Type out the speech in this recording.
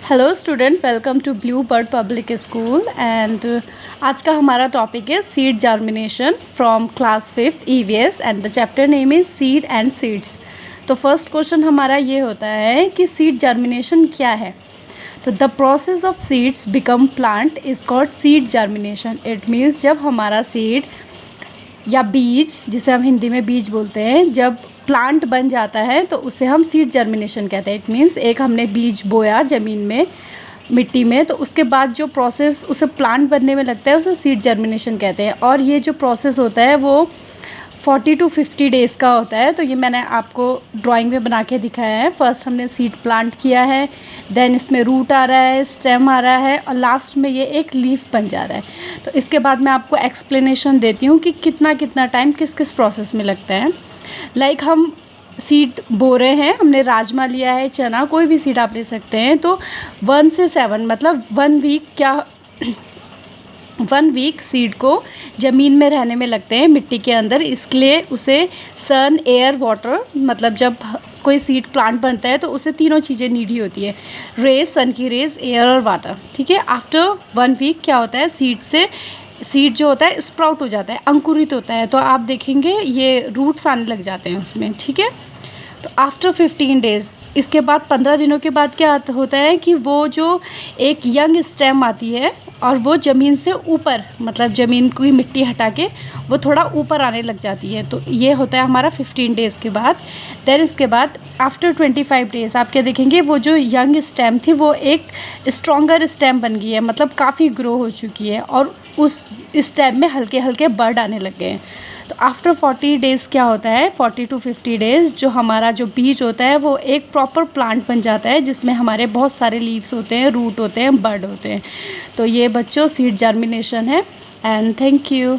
Hello student, welcome to blue bird public school and आज का हमारा टॉपिक है seed germination from class 5th EVS and the chapter name is seed and seeds. तो first question हमारा ये होता है कि सीड जर्मिनेशन क्या है। तो the process of seeds become plant is called seed germination. It means जब हमारा सीड या बीज, जिसे हम हिंदी में बीज बोलते हैं, जब प्लांट बन जाता है तो उसे हम सीड जर्मिनेशन कहते हैं। इट मीन्स एक हमने बीज बोया ज़मीन में, मिट्टी में, तो उसके बाद जो प्रोसेस उसे प्लांट बनने में लगता है उसे सीड जर्मिनेशन कहते हैं। और ये जो प्रोसेस होता है वो 40 to 50 डेज़ का होता है। तो ये मैंने आपको ड्राइंग में बना के दिखाया है। फर्स्ट हमने सीड प्लांट किया है, देन इसमें रूट आ रहा है, स्टेम आ रहा है और लास्ट में ये एक लीफ बन जा रहा है। तो इसके बाद मैं आपको एक्सप्लेनेशन देती हूँ कि कितना कितना टाइम किस किस प्रोसेस में लगता है। लाइक हम सीड बो रहे हैं, हमने राजमा लिया है, चना, कोई भी सीड आप ले सकते हैं। तो 1 से 7 मतलब 1 वीक सीड को ज़मीन में रहने में लगते हैं, मिट्टी के अंदर। इसलिए उसे सन, एयर, वाटर, मतलब जब कोई सीड प्लांट बनता है तो उसे तीनों चीज़ें नीडी होती है, रेज, सन की रेज, एयर और वाटर। ठीक है। आफ्टर 1 वीक क्या होता है, सीड जो होता है स्प्राउट हो जाता है, अंकुरित होता है। तो आप देखेंगे ये रूट्स आने लग जाते हैं उसमें। ठीक है। तो आफ्टर 15 डेज़, इसके बाद 15 दिनों के बाद क्या होता है कि वो जो एक यंग स्टेम आती है और वो ज़मीन से ऊपर, मतलब ज़मीन की मिट्टी हटा के वो थोड़ा ऊपर आने लग जाती है। तो ये होता है हमारा 15 डेज़ के बाद। देन इसके बाद आफ्टर 25 डेज़ आप क्या देखेंगे, वो जो यंग स्टेम थी वो एक स्ट्रॉन्गर स्टेम बन गई है, मतलब काफ़ी ग्रो हो चुकी है और उस स्टेम में हल्के हल्के बर्ड आने लग गए हैं। तो आफ्टर 40 डेज़ क्या होता है, 40 to 50 डेज़, जो हमारा जो बीज होता है वो एक प्रॉपर प्लांट बन जाता है जिसमें हमारे बहुत सारे लीव्स होते हैं, रूट होते हैं, बर्ड होते हैं। तो ये बच्चों सीड जर्मिनेशन है। And thank you.